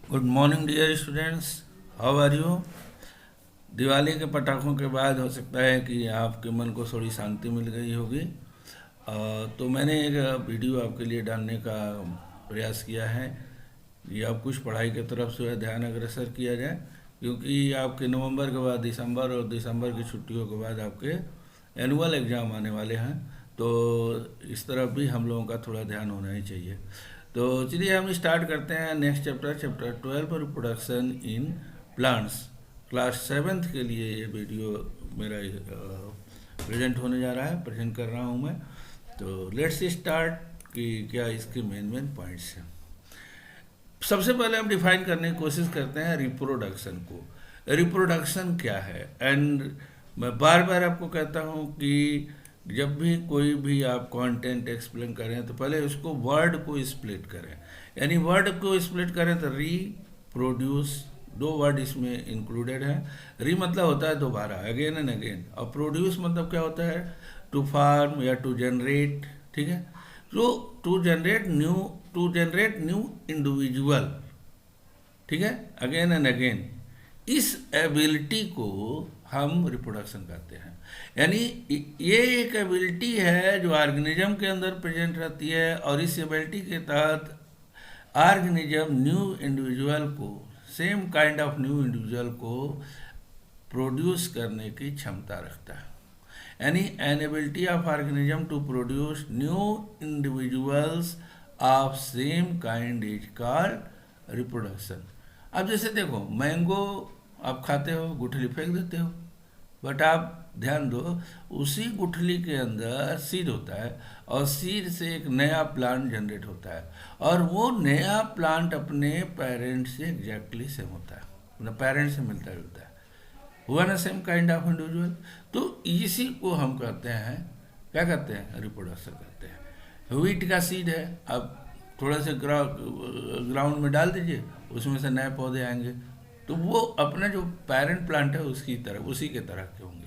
Good morning dear students, how are you. Diwali के पटाखों के बाद हो सकता है कि आपके मन को थोड़ी शांति मिल गई होगी। तो मैंने एक वीडियो आपके लिए डालने का प्रयास किया है कि आप कुछ पढ़ाई की तरफ से ध्यान अग्रसर किया जाए, क्योंकि आपके नवंबर के बाद दिसंबर और दिसंबर की छुट्टियों के बाद आपके एनुअल एग्ज़ाम आने वाले हैं। तो इस तरफ भी हम लोगों का थोड़ा ध्यान होना ही चाहिए। तो चलिए हम स्टार्ट करते हैं next chapter, chapter 12 reproduction in plants. Class 7th के लिए ये वीडियो मेरा प्रेजेंट होने जा रहा है, प्रेजेंट कर रहा हूँ मैं। तो लेट्स स्टार्ट कि क्या इसके मेन मेन पॉइंट्स हैं। सबसे पहले हम डिफाइन करने की कोशिश करते हैं रिप्रोडक्शन को। रिप्रोडक्शन क्या है, एंड मैं बार बार आपको कहता हूँ कि जब भी कोई भी आप कंटेंट एक्सप्लेन करें तो पहले उसको वर्ड को स्प्लिट करें। यानी वर्ड को स्प्लिट करें तो प्रोड्यूस, दो वर्ड इसमें इंक्लूडेड है। मतलब होता है दोबारा, अगेन एंड अगेन, और प्रोड्यूस मतलब क्या होता है, टू फार्म या टू जनरेट। ठीक है, तो टू जनरेट न्यू इंडिविजुअल। ठीक है, अगेन एंड अगेन, इस एबिलिटी को हम रिप्रोडक्शन कहते हैं। यानी ये एक एबिलिटी है जो ऑर्गेनिज्म के अंदर प्रेजेंट रहती है, और इस एबिलिटी के तहत ऑर्गेनिज्म न्यू इंडिविजुअल को, same kind of new individual को प्रोड्यूस करने की क्षमता रखता है। यानी an ability of organism to produce new individuals of same kind is called reproduction. अब जैसे देखो, मैंगो आप खाते हो, गुठली फेंक देते हो, बट आप ध्यान दो, उसी गुठली के अंदर सीड होता है, और सीड से एक नया प्लांट जनरेट होता है, और वो नया प्लांट अपने पेरेंट से एग्जैक्टली सेम होता है, अपने पेरेंट से मिलता जुलता है। हुआ ना सेम काइंड ऑफ इंडिविजुअल। तो इसी को हम कहते हैं, क्या कहते हैं, रिप्रोडक्शन कहते हैं। व्हीट का सीड है, अब थोड़ा से ग्राउंड में डाल दीजिए, उसमें से नए पौधे आएंगे, तो वो अपना जो पेरेंट प्लांट है उसकी तरह, उसी के तरह के होंगे।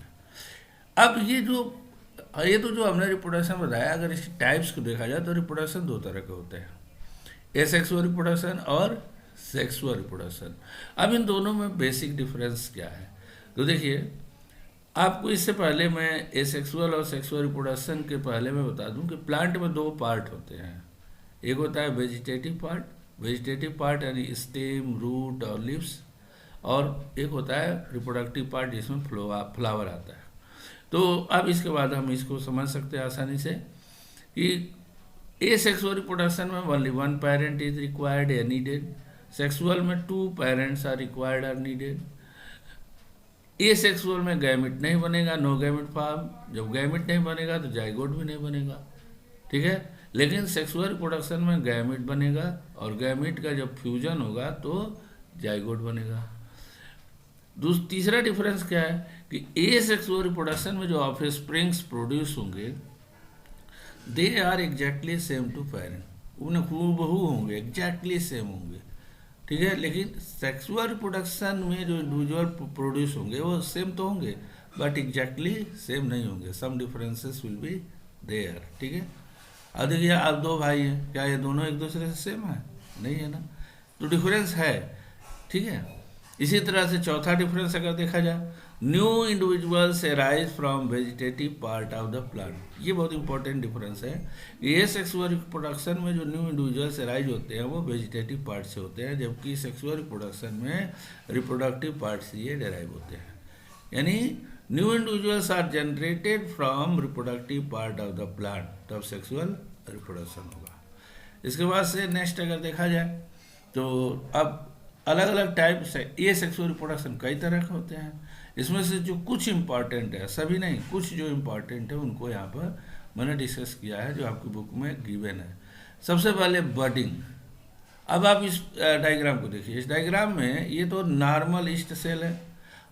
अब ये तो जो हमने रिप्रोडक्शन बताया, अगर इसकी टाइप्स को देखा जाए तो रिप्रोडक्शन दो तरह के होते हैं, एसेक्सुअल रिप्रोडक्शन और सेक्सुअल रिप्रोडक्शन। अब इन दोनों में बेसिक डिफरेंस क्या है, तो देखिए, आपको इससे पहले मैं एसेक्सुअल और सेक्सुअल रिप्रोडक्शन के पहले मैं बता दूं कि प्लांट में दो पार्ट होते हैं। एक होता है वेजिटेटिव पार्ट यानी स्टेम, रूट और लीव्स, और एक होता है रिप्रोडक्टिव पार्ट जिसमें फ्लावर आता है। तो अब इसके बाद हम इसको समझ सकते हैं आसानी से कि एसेक्सुअल रिप्रोडक्शन में only one parent is required या नीडेड, सेक्सुअल में टू पेरेंट्स आर रिक्वायर्ड और नीडेड। एसेक्सुअल में गैमेट नहीं बनेगा, नो गैमेट फॉर्म। जब गैमेट नहीं बनेगा तो जाइगोट भी नहीं बनेगा। ठीक है, लेकिन सेक्सुअल रिप्रोडक्शन में गैमेट बनेगा, और गैमेट का जब फ्यूजन होगा तो जाइगोट बनेगा। तीसरा डिफरेंस क्या है कि एसेक्सुअल रिप्रोडक्शन में जो ऑफस्प्रिंग्स प्रोड्यूस होंगे, they are exactly same to parent, उन्हें हूबहू होंगे, एग्जैक्टली सेम होंगे। ठीक है, लेकिन सेक्सुअल रिप्रोडक्शन में जो इंडिविजुअल प्रोड्यूस होंगे वो सेम तो होंगे, बट एग्जैक्टली सेम नहीं होंगे, some differences will be there. ठीक है, अब देखिए, आप दो भाई हैं, क्या ये दोनों एक दूसरे से सेम है? नहीं है ना, तो डिफरेंस है। ठीक है, इसी तरह से चौथा डिफरेंस अगर देखा जाए, new individuals arise from vegetative part of the plant. ये बहुत इंपॉर्टेंट डिफरेंस है। ये सेक्सुअल रिप्रोडक्शन में जो न्यू इंडिविजुअल्स अराइज होते हैं वो वेजिटेटिव पार्ट से होते हैं, जबकि सेक्सुअल रिप्रोडक्शन में रिप्रोडक्टिव पार्ट से ये डेराइव होते हैं। यानी new individuals are generated from reproductive part of the plant, तब सेक्सुअल रिप्रोडक्शन होगा। इसके बाद से नेक्स्ट अगर देखा जाए तो अब अलग अलग टाइप से ये सेक्सुअल रिप्रोडक्शन कई तरह के होते हैं। इसमें से जो कुछ इम्पॉर्टेंट है, सभी नहीं, कुछ जो इम्पॉर्टेंट है उनको यहाँ पर मैंने डिस्कस किया है, जो आपकी बुक में गिवन है। सबसे पहले बडिंग। अब आप इस डायग्राम को देखिए, इस डायग्राम में ये तो नॉर्मल ईस्ट सेल है।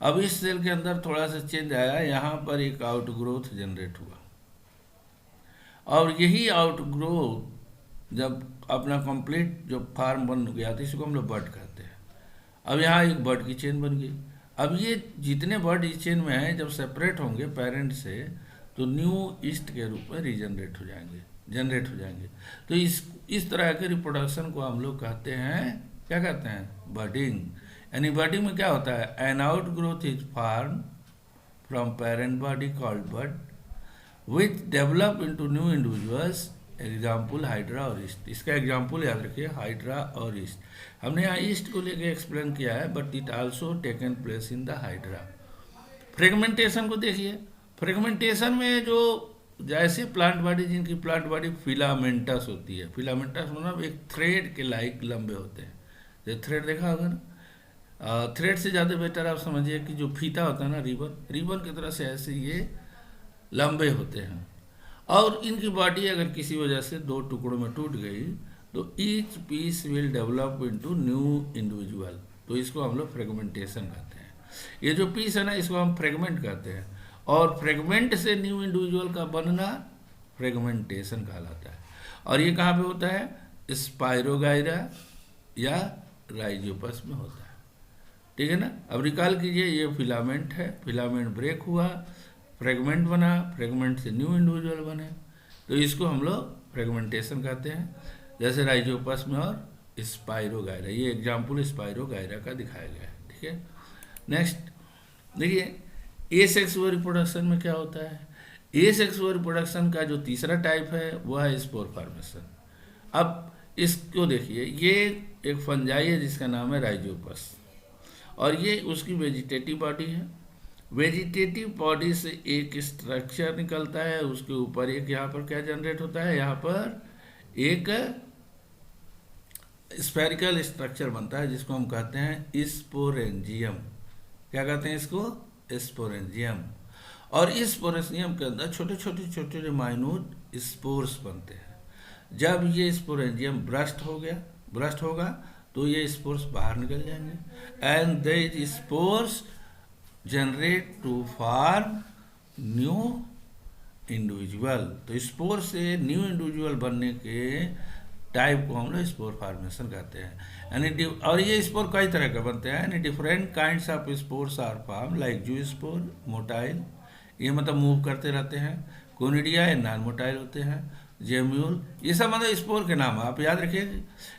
अब इस सेल के अंदर थोड़ा सा चेंज आया, यहाँ पर एक आउटग्रोथ जनरेट हुआ, और यही आउटग्रोथ जब अपना कंप्लीट जो फार्म बन गया था, इसको हम लोग बर्ड कहते हैं। अब यहाँ एक बर्ड की चेन बन गई। अब ये जितने बर्ड इस चेन में हैं, जब सेपरेट होंगे पेरेंट से, तो न्यू ईस्ट के रूप में जनरेट हो जाएंगे। तो इस तरह के रिप्रोडक्शन को हम लोग कहते हैं क्या कहते हैं, बडिंग। यानी बडिंग में क्या होता है, an outgrowth is form from parent body called bud which develop into new individuals. Example hydra और ईस्ट। इसका एग्जाम्पल याद रखिए, हाइड्रा और ईस्ट। हमने यहाँ ईस्ट को लेके एक्सप्लेन किया है, but it also taken place in the hydra. Fragmentation को देखिए, फ्रेगमेंटेशन में जो जैसे प्लांट बॉडी, जिनकी प्लांट बॉडी फिलामेंटस होती है, फिलामेंटस मतलब एक थ्रेड के लाइक लंबे होते हैं। ये थ्रेड देखा होगा ना, थ्रेड से ज़्यादा बेटर आप समझिए कि जो फीता होता है ना, रिबन की तरह से ऐसे ये लंबे होते हैं। और इनकी बॉडी अगर किसी वजह से दो टुकड़ों में टूट गई तो each piece will develop into new individual. तो इसको हम लोग फ्रेगमेंटेशन कहते हैं। ये जो पीस है ना, इसको हम फ्रेगमेंट कहते हैं। और फ्रेगमेंट से न्यू इंडिविजुअल का बनना फ्रेगमेंटेशन कहलाता है। और ये कहाँ पे होता है, स्पाइरोगाइरा या राइजोपस में होता है। ठीक है ना। अब रिकॉल कीजिए, ये फिलामेंट है, फिलामेंट ब्रेक हुआ, फ्रेगमेंट बना, फ्रेगमेंट से न्यू इंडिविजुअल बने, तो इसको हम लोग फ्रेगमेंटेशन कहते हैं। जैसे राइजोपस में और स्पाइरोगाइरा, ये एग्जाम्पल स्पाइरोगाइरा का दिखाया गया है। ठीक है। नेक्स्ट देखिए, एसेक्सुअल रिप्रोडक्शन में क्या होता है। एसेक्सुअल रिप्रोडक्शन का जो तीसरा टाइप है वह है स्पोर फॉर्मेशन। अब इसको देखिए, ये एक फंजाई है जिसका नाम है राइजोपस, और ये उसकी वेजिटेटिव बॉडी है। वेजिटेटिव बॉडी से एक स्ट्रक्चर निकलता है, उसके ऊपर एक यहाँ पर क्या जनरेट होता है, यहाँ पर एक स्फेरिकल स्ट्रक्चर बनता है जिसको हम कहते हैं स्पोरेंजियम। क्या कहते हैं इसको, स्पोरेंजियम। और इस स्पोरेंजियम के अंदर छोटे छोटे माइन्यूट स्पोर्स बनते हैं। जब ये स्पोरेंजियम ब्रस्ट होगा तो ये स्पोर्स बाहर निकल जाएंगे and they spores generate to form new individual. तो स्पोर से न्यू इंडिविजुअल बनने के टाइप को हम लोग स्पोर फॉर्मेशन कहते हैं। यानी और ये स्पोर कई तरह के बनते हैं, यानी different kinds of spores are form like zoospore, motile, ये मतलब मूव करते रहते हैं, कोनिडिया नॉन मोटाइल होते हैं, जेम्यूल, ये सब मतलब स्पोर के नाम है। आप याद रखिए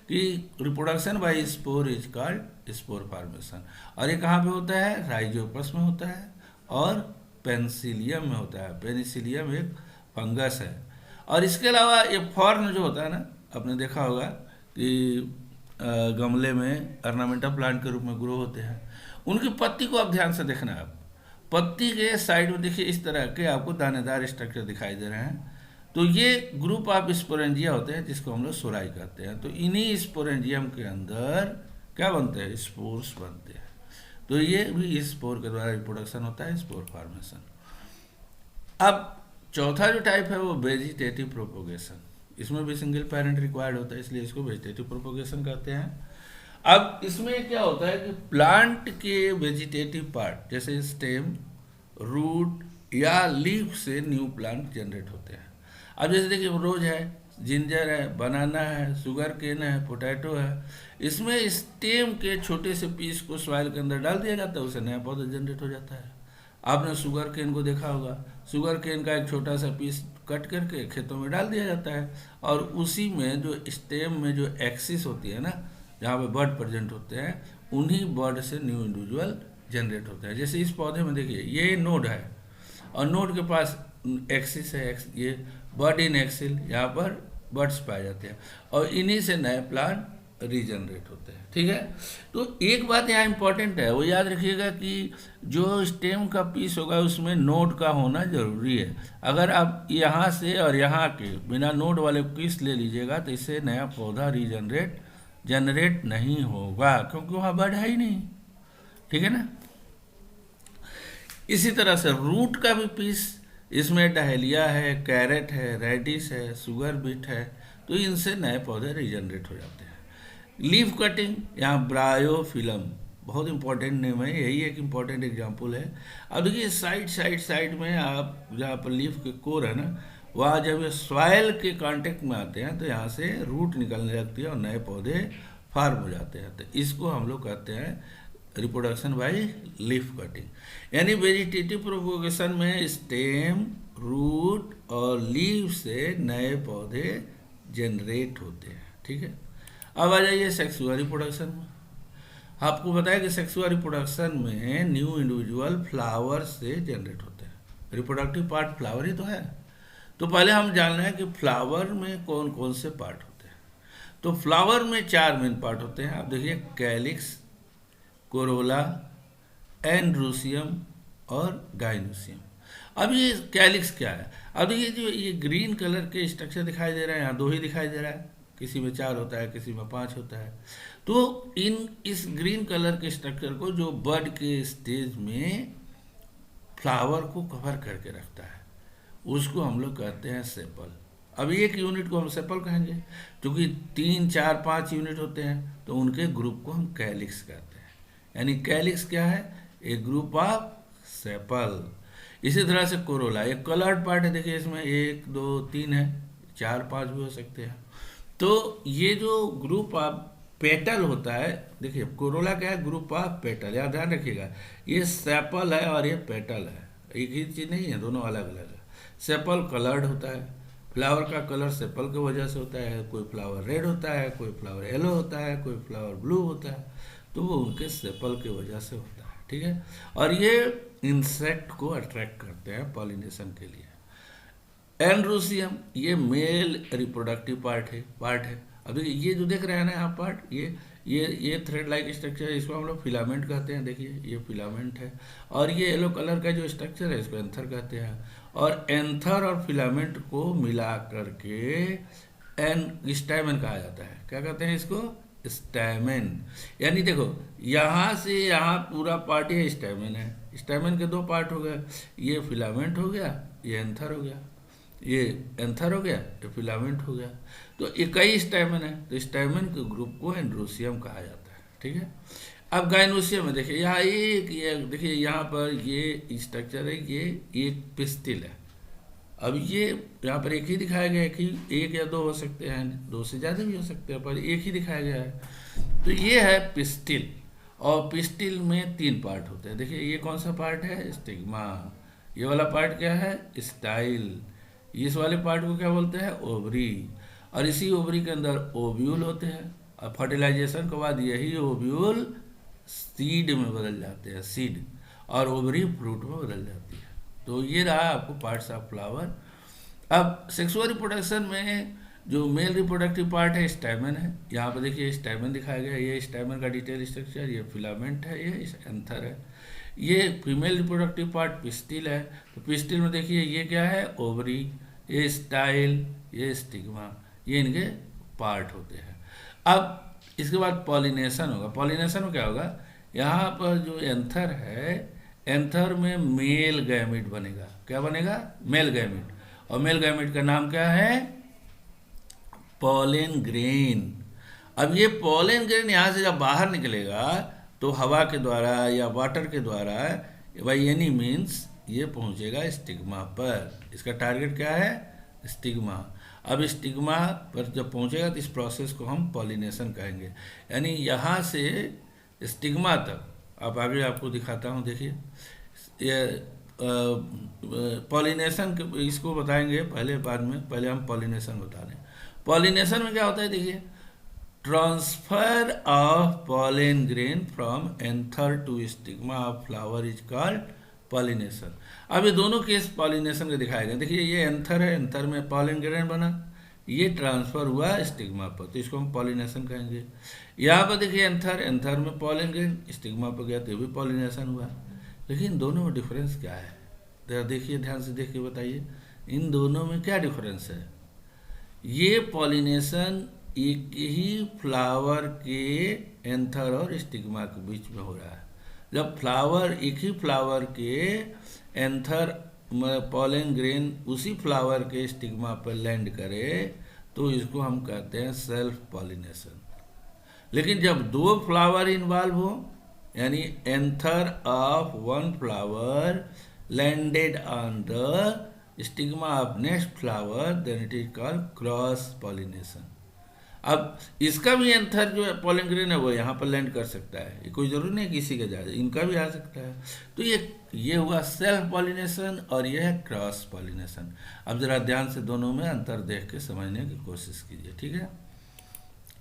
कि reproduction by spore is called spore formation. और ये कहाँ पे होता है, राइजोपस में होता है और पेनिसिलियम में होता है। पेनिसिलियम एक फंगस है। और इसके अलावा ये फॉर्न जो होता है ना, आपने देखा होगा कि गमले में ऑर्नामेंटल प्लांट के रूप में ग्रो होते हैं, उनकी पत्ती को आप ध्यान से देखना। आप पत्ती के साइड में देखिए, इस तरह के आपको दानेदार स्ट्रक्चर दिखाई दे रहे हैं। तो ये ग्रुप ऑफ स्पोरेंजिया होते हैं जिसको हम लोग सोराई कहते हैं। तो इन्हीं स्पोरेंजियम के अंदर क्या बनते हैं, स्पोर्स बनते हैं। तो ये भी स्पोर के द्वारा रिप्रोडक्शन होता है, स्पोर फॉर्मेशन। अब चौथा जो टाइप है वो वेजिटेटिव प्रोपोगेशन। इसमें भी सिंगल पेरेंट रिक्वायर्ड होता है, इसलिए इसको वेजिटेटिव प्रोपोगेशन कहते हैं। अब इसमें क्या होता है कि प्लांट के वेजिटेटिव पार्ट जैसे स्टेम, रूट या लीफ से न्यू प्लांट जनरेट होते हैं। अब जैसे देखिए, रोज है, जिंजर है, बनाना है, शुगर केन है, पोटैटो है, इसमें स्टेम के छोटे से पीस को सॉइल के अंदर डाल दिया जाता है, उससे नया पौधा जनरेट हो जाता है। आपने शुगर केन को देखा होगा, शुगर केन का एक छोटा सा पीस कट करके खेतों में डाल दिया जाता है, और उसी में जो स्टेम में जो एक्सिस होती है ना, जहाँ पे बर्ड प्रेजेंट होते हैं, उन्हीं बर्ड से न्यू इंडिविजुअल जनरेट होता है। जैसे इस पौधे में देखिए, ये नोड है और नोड के पास एक्सिस है, ये बर्ड इन एक्सिल, यहाँ पर बर्ड्स पाए जाते हैं और इन्हीं से नए प्लांट रीजनरेट होते हैं। ठीक है। तो एक बात यहाँ इंपॉर्टेंट है, वो याद रखिएगा कि जो स्टेम का पीस होगा उसमें नोड का होना जरूरी है। अगर आप यहाँ से और यहाँ के बिना नोड वाले पीस ले लीजिएगा तो इससे नया पौधा जनरेट नहीं होगा, क्योंकि वहाँ बर्ड है ही नहीं। ठीक है ना। इसी तरह से रूट का भी पीस, इसमें डहेलिया है, कैरेट है, रेडिश है, शुगर बीट है, तो इनसे नए पौधे रीजनरेट हो जाते हैं। लीफ कटिंग, यहाँ ब्रायोफिलम बहुत इंपॉर्टेंट नेम है, यही एक इंपॉर्टेंट एग्जांपल है। अब देखिए साइड में आप जहाँ पर लीफ के कोर है ना, वहाँ जब ये सॉइल के कांटेक्ट में आते हैं तो यहाँ से रूट निकलने लगती है और नए पौधे फॉर्म हो जाते हैं। तो इसको हम लोग कहते हैं रिप्रोडक्शन बाय लीफ कटिंग। यानी वेजिटेटिव प्रोपोगेशन में स्टेम, रूट और लीफ से नए पौधे जनरेट होते हैं। ठीक है। अब आ जाइए सेक्सुअल रिप्रोडक्शन में। आपको बताया कि सेक्सुअल रिप्रोडक्शन में न्यू इंडिविजुअल फ्लावर से जनरेट होते हैं। रिप्रोडक्टिव पार्ट फ्लावर ही तो है। तो पहले हम जान रहे हैं कि फ्लावर में कौन कौन से पार्ट होते हैं। तो फ्लावर में 4 मेन पार्ट होते हैं। आप देखिए, कैलिक्स, कोरोला, एंड्रोसियम और गाइनोसियम। अब ये कैलिक्स क्या है? अब देखिए, जो ये ग्रीन कलर के स्ट्रक्चर दिखाई दे रहे हैं, यहाँ 2 ही दिखाई दे रहा है, किसी में 4 होता है, किसी में 5 होता है। तो इस ग्रीन कलर के स्ट्रक्चर को जो बड के स्टेज में फ्लावर को कवर करके रखता है, उसको हम लोग कहते हैं सेपल। अब एक यूनिट को हम सेपल कहेंगे, क्योंकि 3, 4, 5 यूनिट होते हैं, तो उनके ग्रुप को हम कैलिक्स कहते हैं। यानी कैलिक्स क्या है? एक ग्रुप ऑफ सेपल। इसी तरह से कोरोला एक कलर्ड पार्ट है। देखिए, इसमें 1, 2, 3 है, 4, 5 भी हो सकते हैं। तो ये जो ग्रुप ऑफ पेटल होता है, देखिए कोरोला क्या है? Group of petal. याद ध्यान रखिएगा, ये सेपल है और ये पेटल है, एक ही चीज़ नहीं है, दोनों अलग अलग है। सेपल कलर्ड होता है, फ्लावर का कलर सेपल की वजह से होता है। कोई फ्लावर रेड होता है, कोई फ्लावर येलो होता है, कोई फ्लावर ब्लू होता है, तो वो उनके सेपल की वजह से होता है। ठीक है। और ये इंसेक्ट को अट्रैक्ट करते हैं पॉलिनेशन के लिए। एंड्रोसियम ये मेल रिप्रोडक्टिव पार्ट है। अभी ये जो देख रहे हैं ना यहाँ पार्ट, ये थ्रेड लाइक स्ट्रक्चर है, इसको हम लोग फिलामेंट कहते हैं। देखिए, ये फिलामेंट है। और ये येलो कलर का जो स्ट्रक्चर है, इसको एंथर कहते हैं। और एंथर और फिलामेंट को मिला करके स्टैमेन कहा जाता है। क्या कहते हैं इसको? स्टैमेन। यानी देखो, यहाँ से यहाँ पूरा पार्ट ये स्टैमेन है। स्टैमेन के 2 पार्ट हो गए, ये फिलामेंट हो गया, ये एंथर हो गया। ये एंथर हो गया, ये फिलामेंट हो गया। तो ये कई स्टैमेन है, तो स्टैमेन के ग्रुप को एंड्रोसियम कहा जाता है। ठीक है। अब गाइनोसियम में देखिए, यहाँ ये देखिए, यहाँ पर ये स्ट्रक्चर है, ये एक पिस्टिल है। अब ये यहाँ पर एक ही दिखाया गया है कि 1 या 2 हो सकते हैं, 2 से ज़्यादा भी हो सकते हैं, पर एक ही दिखाया गया है। तो ये है पिस्टिल, और पिस्टिल में 3 पार्ट होते हैं। देखिए, ये कौन सा पार्ट है? स्टिग्मा। ये वाला पार्ट क्या है? स्टाइल। इस वाले पार्ट को क्या बोलते हैं? ओवरी। और इसी ओवरी के अंदर ओव्यूल होते हैं, और फर्टिलाइजेशन के बाद यही ओव्यूल सीड में बदल जाते हैं, सीड, और ओवरी फ्रूट में बदल जाती है। तो ये रहा आपको पार्ट्स ऑफ फ्लावर। अब सेक्सुअल रिप्रोडक्शन में जो मेल रिप्रोडक्टिव पार्ट है, स्टैमेन है। यहाँ पर देखिए, स्टैमेन दिखाया गया है, ये स्टैमेन का डिटेल स्ट्रक्चर, ये फिलामेंट है, ये एंथर है। ये फीमेल रिप्रोडक्टिव पार्ट पिस्टिल है। तो पिस्टिल में देखिए, ये क्या है? ओवरी, ये स्टाइल, ये स्टिग्मा, ये इनके पार्ट होते हैं। अब इसके बाद पॉलिनेशन होगा। पॉलिनेशन में क्या होगा? यहाँ पर जो एंथर है, एंथर में मेल गैमेट बनेगा। क्या बनेगा? Male gamete. और मेल गैमेट का नाम क्या है? Pollen grain. अब ये पॉलन ग्रेन यहाँ से जब बाहर निकलेगा, तो हवा के द्वारा या वाटर के द्वारा, बाई एनी मीन्स, ये पहुँचेगा स्टिग्मा पर। इसका टारगेट क्या है? स्टिग्मा। अब स्टिग्मा पर जब पहुँचेगा, तो इस प्रोसेस को हम पॉलिनेशन कहेंगे। यानी यहाँ से स्टिग्मा तक, अब आगे आपको दिखाता हूँ। देखिए, ये पॉलिनेशन इसको बताएंगे पहले, बाद में, पहले हम पॉलिनेशन बता रहे हैं। पॉलिनेशन में क्या होता है? देखिए, transfer of pollen grain from anther to stigma of flower is called pollination. अब ये दोनों केस पॉलिनेशन के दिखाए गए। देखिए, ये एंथर है, एंथर में पॉलन ग्रेन बना, ये ट्रांसफर हुआ स्टिग्मा पर, तो इसको हम पॉलिनेशन कहेंगे। यहाँ पर देखिए, एंथर में पॉलन ग्रेन स्टिग्मा पर गया, तो ये भी पॉलिनेशन हुआ। लेकिन दोनों में डिफरेंस क्या है? जरा देखिए, ध्यान से देख के बताइए, इन दोनों में क्या डिफरेंस है? ये पॉलिनेशन एक ही फ्लावर के एंथर और स्टिग्मा के बीच में हो रहा है। जब फ्लावर, एक ही फ्लावर के एंथर पॉलन ग्रेन उसी फ्लावर के स्टिग्मा पर लैंड करे, तो इसको हम कहते हैं सेल्फ पॉलिनेशन। लेकिन जब 2 फ्लावर इन्वॉल्व हो, यानी anther of 1 flower landed on the stigma of next flower, then it is called cross pollination. अब इसका भी एंथर जो पॉलन ग्रेन है, वो यहाँ पर लैंड कर सकता है, ये कोई जरूरी नहीं किसी का जाए, इनका भी आ सकता है। तो ये हुआ सेल्फ पॉलिनेशन, और ये है क्रॉस पॉलिनेशन। अब जरा ध्यान से दोनों में अंतर देख के समझने की कोशिश कीजिए। ठीक है।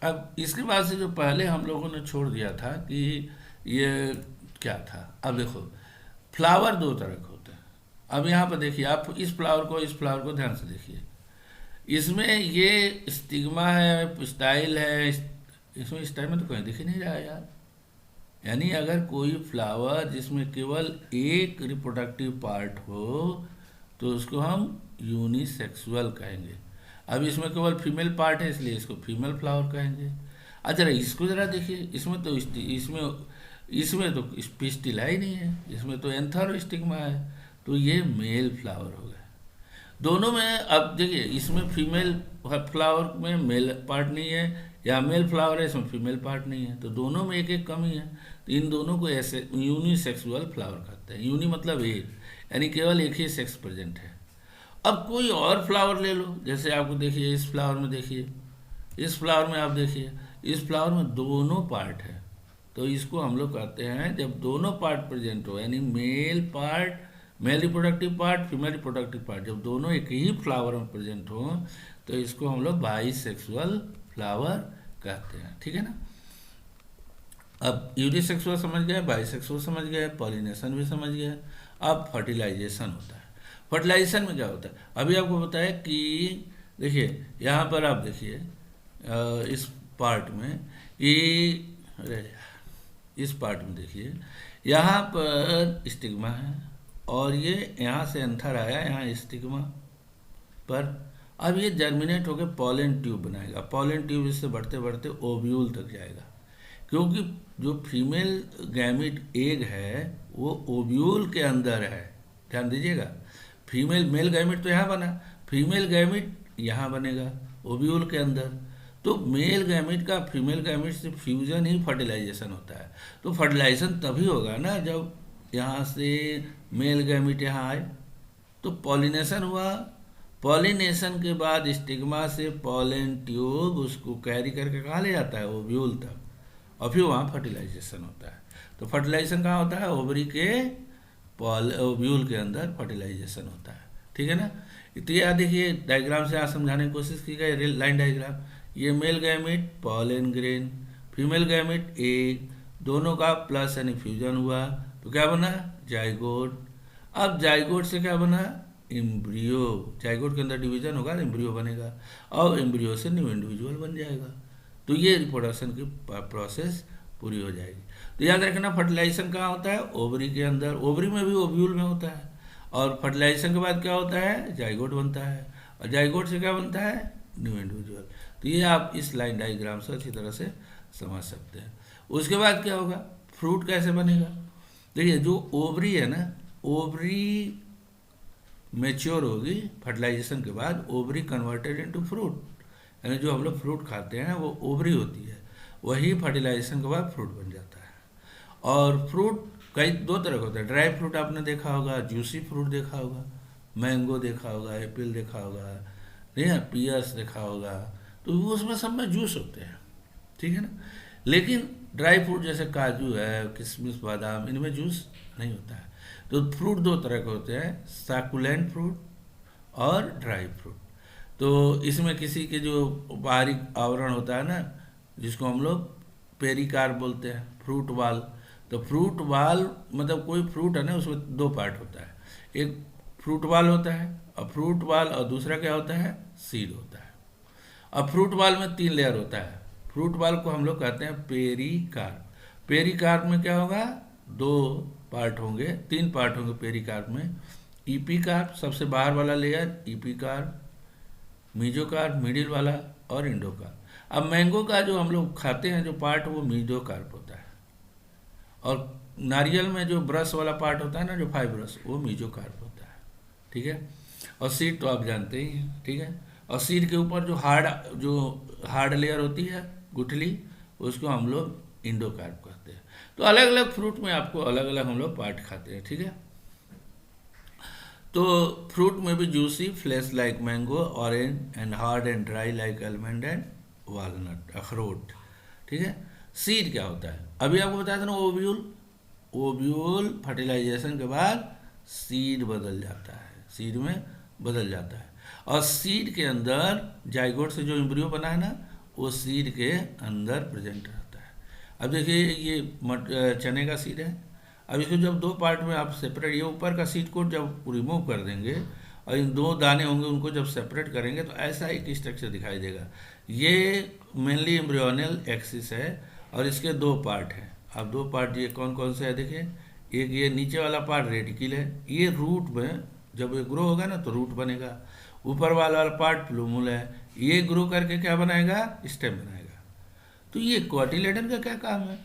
अब इसके बाद से जो पहले हम लोगों ने छोड़ दिया था कि ये क्या था, अब देखो फ्लावर दो तरह के होते हैं। अब यहाँ पर देखिए, आप इस फ्लावर को ध्यान से देखिए, इसमें ये स्टिग्मा है, स्टाइल है, इसमें स्टाइल में तो कहीं दिख ही नहीं रहा है यार। यानी अगर कोई फ्लावर जिसमें केवल एक रिप्रोडक्टिव पार्ट हो तो उसको हम यूनिसेक्सुअल कहेंगे। अब इसमें केवल फीमेल पार्ट है इसलिए इसको फीमेल फ्लावर कहेंगे। अच्छा इसको ज़रा देखिए, इसमें तो पिस्टिल है ही नहीं है, इसमें तो एंथर और स्टिग्मा है, तो ये मेल फ्लावर हो गया। दोनों में अब देखिए, इसमें फीमेल फ्लावर में मेल पार्ट नहीं है, या मेल फ्लावर है इसमें फीमेल पार्ट नहीं है, तो दोनों में एक एक कमी है। तो इन दोनों को ऐसे यूनिसेक्सुअल फ्लावर कहते हैं। यूनि मतलब एक, यानी केवल एक ही सेक्स प्रेजेंट है। अब कोई और फ्लावर ले लो, जैसे आपको देखिए इस फ्लावर में देखिए, इस फ्लावर में आप देखिए, इस फ्लावर में दोनों पार्ट है, तो इसको हम लोग कहते हैं जब दोनों पार्ट प्रेजेंट हो, यानी male reproductive part, female reproductive part, जब दोनों एक ही फ्लावर में प्रेजेंट हो तो इसको हम लोग बाइसेक्सुअल फ्लावर कहते हैं। ठीक है ना। अब यूनिसेक्सुअल समझ गए, बाइसेक्सुअल समझ गए, पॉलिनेशन भी समझ गए। अब फर्टिलाइजेशन होता है। फर्टिलाइजेशन में क्या होता है, अभी आपको बताया कि देखिए यहाँ पर आप देखिए इस पार्ट में इस पार्ट में देखिए, यहाँ पर स्टिग्मा है और ये यहाँ से एंथर आया यहाँ स्टिग्मा पर। अब ये जर्मिनेट होकर पॉलन ट्यूब बनाएगा, पॉलन ट्यूब इससे बढ़ते बढ़ते ओव्यूल तक जाएगा, क्योंकि जो फीमेल गैमिट एग है वो ओव्यूल के अंदर है। ध्यान दीजिएगा, मेल गैमिट तो यहाँ बना, फीमेल गैमिट यहाँ बनेगा ओव्यूल के अंदर। तो मेल गैमिट का फीमेल गैमिट से फ्यूजन ही फर्टिलाइजेशन होता है। तो फर्टिलाइजेशन तभी होगा ना जब यहाँ से मेल गैमिट यहाँ आए, तो पॉलिनेशन हुआ। पॉलिनेशन के बाद स्टिग्मा से पॉलन ट्यूब उसको कैरी करके कहाँ ले जाता है, ओव्यूल तक, और फिर वहाँ फर्टिलाइजेशन होता है। तो फर्टिलाइजेशन कहाँ होता है, ओवरी के ओव्यूल के अंदर फर्टिलाइजेशन होता है। ठीक है ना। तो यह देखिए डायग्राम से यहाँ समझाने की कोशिश की गई, लाइन डायग्राम। ये male gamete pollen grain, female gamete egg, दोनों का प्लस यानी फ्यूजन हुआ तो क्या बना, जाइगोट। अब जाइगोट से क्या बना, एम्ब्रियो। जाइगोट के अंदर डिवीजन होगा, एम्ब्रियो बनेगा, और एम्ब्रियो से न्यू इंडिविजुअल बन जाएगा। तो ये रिप्रोडक्शन की प्रोसेस पूरी हो जाएगी। तो याद रखना, फर्टिलाइजेशन कहाँ होता है, ओवरी के अंदर, ओवरी में भी ओव्यूल में होता है। और फर्टिलाइजेशन के बाद क्या होता है, जाइगोट बनता है, और जाइगोट से क्या बनता है, न्यू इंडिविजुअल। तो ये आप इस लाइन डायग्राम से अच्छी तरह से समझ सकते हैं। उसके बाद क्या होगा, फ्रूट कैसे बनेगा। देखिए जो ओवरी है ना, ओवरी मैच्योर होगी फर्टिलाइजेशन के बाद, ओवरी कन्वर्टेड इनटू फ्रूट, यानी जो हम लोग फ्रूट खाते हैं वो ओवरी होती है, वही फर्टिलाइजेशन के बाद फ्रूट बन जाता है। और फ्रूट कई दो तरह का होता है, ड्राई फ्रूट आपने देखा होगा, जूसी फ्रूट देखा होगा, मैंगो देखा होगा, एप्पल देखा होगा, नहीं है, पियर्स देखा होगा, तो वो उसमें सब में जूस होते हैं। ठीक है ना। लेकिन ड्राई फ्रूट जैसे काजू है, किशमिश, बादाम, इनमें जूस नहीं होता है। तो फ्रूट दो तरह के होते हैं, सैकुलेंट फ्रूट और ड्राई फ्रूट। तो इसमें किसी के जो बाहरी आवरण होता है ना, जिसको हम लोग पेरिकार्प बोलते हैं, फ्रूट बाल। तो फ्रूट बाल मतलब कोई फ्रूट है ना, उसमें दो पार्ट होता है, एक फ्रूट बाल होता है, और फ्रूट बाल, और दूसरा क्या होता है, सीड होता है। अब फ्रूट बाल में 3 लेयर होता है। फ्रूट बाल को हम लोग कहते हैं पेरिकार्प। पेरिकार्प में क्या होगा, 2 पार्ट होंगे, 3 पार्ट होंगे पेरिकार्प में। ईपीकार्प सबसे बाहर वाला लेयर, ईपीकार्प, मीजोकार्प मिडिल वाला, और इंडोकार्प। अब मैंगो का जो हम लोग खाते हैं जो पार्ट, वो मीजोकार्प होता है, और नारियल में जो ब्रश वाला पार्ट होता है ना, जो फाइब्रस, वो मीजोकार्प होता है। ठीक है। और सीड तो आप जानते ही हैं। ठीक है। और सीड के ऊपर जो हार्ड लेयर होती है, गुठली, उसको हम लोग इंडोकार्प कहते हैं। तो अलग अलग फ्रूट में आपको अलग अलग हम लोग पार्ट खाते हैं। ठीक है। तो फ्रूट में भी juicy, flesh like mango, orange, and hard and dry like almond and walnut, अखरोट। ठीक है। सीड क्या होता है, अभी आपको बताया था ना, ओव्यूल फर्टिलाइजेशन के बाद सीड बदल जाता है, सीड में बदल जाता है। और सीड के अंदर जाइगोट से जो एम्ब्रियो बना है ना, वो सीड के अंदर प्रेजेंट रहता है। अब देखिए ये चने का सीड है। अब इसको जब दो पार्ट में आप सेपरेट, ये ऊपर का सीड को जब रिमूव कर देंगे और इन दो दाने होंगे उनको जब सेपरेट करेंगे तो ऐसा एक स्ट्रक्चर दिखाई देगा। ये मेनली एम्ब्रियोनियल एक्सिस है और इसके दो पार्ट हैं। अब दो पार्ट ये कौन कौन से है देखिए, एक ये नीचे वाला पार्ट रेडिकल है, ये रूट में जब ये ग्रो होगा ना तो रूट बनेगा। ऊपर वाला पार्ट प्लूमुल है, ये ग्रो करके क्या बनाएगा, स्टेम बनाएगा। तो ये कॉटिलेडन का क्या काम है,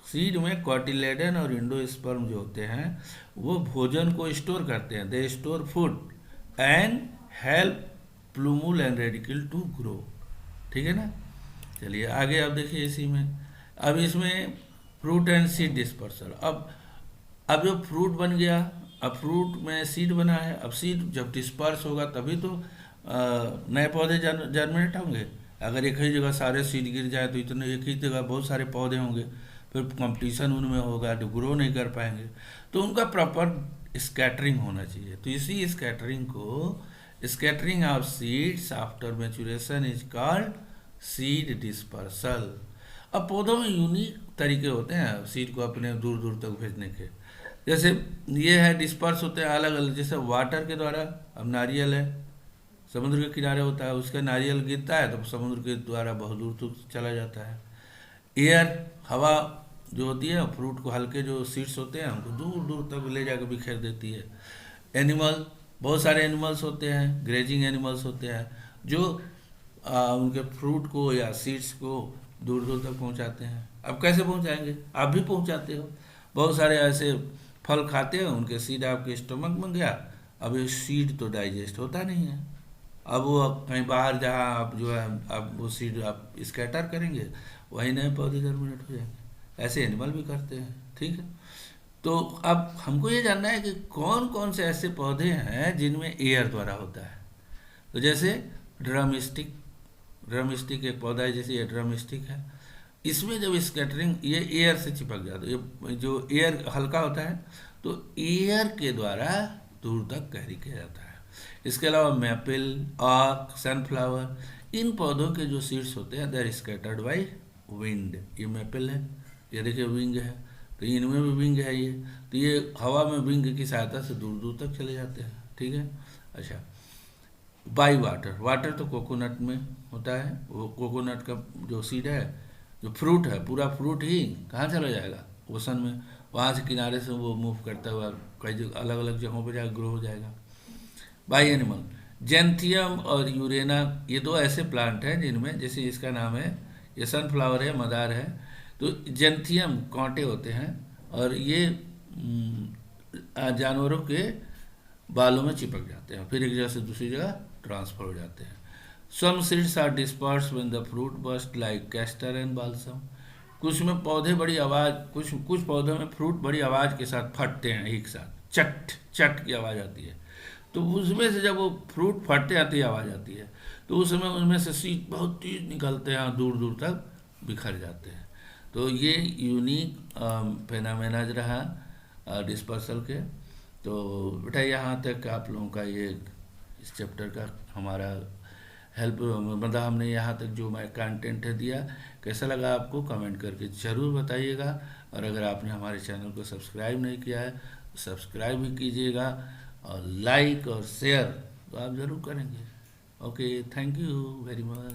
सीड में कॉटिलेडन और एंडोस्पर्म जो होते हैं वो भोजन को स्टोर करते हैं, they store food and help plumule and radicle to grow. ठीक है ना। चलिए आगे अब देखिए इसी में, अब इसमें फ्रूट एंड सीड डिस्पर्सल। अब जो फ्रूट बन गया, अब फ्रूट में सीड बना है, अब सीड जब डिस्पर्स होगा तभी तो नए पौधे जर्मिनेट होंगे। अगर एक ही जगह सारे सीड गिर जाए तो इतने एक ही जगह बहुत सारे पौधे होंगे, फिर कंपटीशन उनमें होगा तो ग्रो नहीं कर पाएंगे। तो उनका प्रॉपर स्कैटरिंग होना चाहिए। तो इसी स्कैटरिंग को, scattering of seeds after maturation is called seed dispersal. अब पौधों में यूनिक तरीके होते हैं सीड को अपने दूर दूर तक भेजने के। जैसे ये है डिस्पर्स होते हैं अलग अलग, जैसे वाटर के द्वारा। अब नारियल है, समुद्र के किनारे होता है, उसका नारियल गिरता है तो समुद्र के द्वारा बहुत दूर तक चला जाता है। एयर, हवा जो होती है फ्रूट को, हल्के जो सीड्स होते हैं उनको दूर दूर तक ले जाकर बिखेर देती है। एनिमल, बहुत सारे एनिमल्स होते हैं, ग्रेजिंग एनिमल्स होते हैं जो उनके फ्रूट को या सीड्स को दूर दूर तक पहुंचाते हैं। अब कैसे पहुंचाएंगे, आप भी पहुंचाते हो। बहुत सारे ऐसे फल खाते हैं, उनके सीड आपके स्टमक में गया, अब ये सीड तो डाइजेस्ट होता नहीं है। अब वो कहीं बाहर जहाँ आप जो है आप वो सीड आप स्कैटर करेंगे, वही नए पौधे जर्मिनेट हो जाएंगे। ऐसे एनिमल भी करते हैं। ठीक है। तो अब हमको ये जानना है कि कौन कौन से ऐसे पौधे हैं जिनमें एयर द्वारा होता है। तो जैसे ड्रम स्टिक एक पौधा है, जैसे ये ड्रम स्टिक है, इसमें जब स्कैटरिंग ये एयर से चिपक जाता है, ये जो एयर हल्का होता है तो एयर के द्वारा दूर तक कैरी किया जाता है। इसके अलावा मैपल, ऑक, सनफ्लावर, इन पौधों के जो सीड्स होते हैं they are scattered by wind. ये मैपल है, ये देखिए विंग है, तो इनमें भी विंग है ये, तो ये हवा में विंग की सहायता से दूर दूर तक चले जाते हैं। ठीक है। अच्छा, बाई वाटर तो कोकोनट में होता है। वो कोकोनट का जो सीड है, जो फ्रूट है, पूरा फ्रूट ही कहाँ चला जाएगा, ओशन में, वहाँ से किनारे से वो मूव करता हुआ कई जगह अलग अलग जगहों पर जाकर ग्रो हो जाएगा। बाई एनिमल, जेंथियम और यूरेना, ये दो ऐसे प्लांट हैं जिनमें, जैसे इसका नाम है, ये सनफ्लावर है, मदार है, तो जेंथियम कांटे होते हैं और ये जानवरों के बालों में चिपक जाते हैं, फिर एक जगह से दूसरी जगह ट्रांसफर हो जाते हैं। Some seeds are disperse when the fruit burst like castor and balsam. कुछ में पौधे बड़ी आवाज़, कुछ पौधों में फ्रूट बड़ी आवाज़ के साथ फटते हैं, एक साथ चट चट की आवाज़ आती है। तो उसमें से जब वो फ्रूट फटते आती है आवाज़ आती है, तो उस समय उनमें से सीड बहुत तेज निकलते हैं और दूर दूर तक बिखर जाते हैं। तो ये यूनिक फेनामेना रहा डिस्पर्सल के। तो बेटा यहाँ तक आप लोगों का ये इस चैप्टर का हमारा हेल्प, मतलब हमने यहाँ तक जो मैं कंटेंट है दिया, कैसा लगा आपको कमेंट करके ज़रूर बताइएगा। और अगर आपने हमारे चैनल को सब्सक्राइब नहीं किया है तो सब्सक्राइब भी कीजिएगा, और लाइक और शेयर तो आप ज़रूर करेंगे। Okay, thank you very much.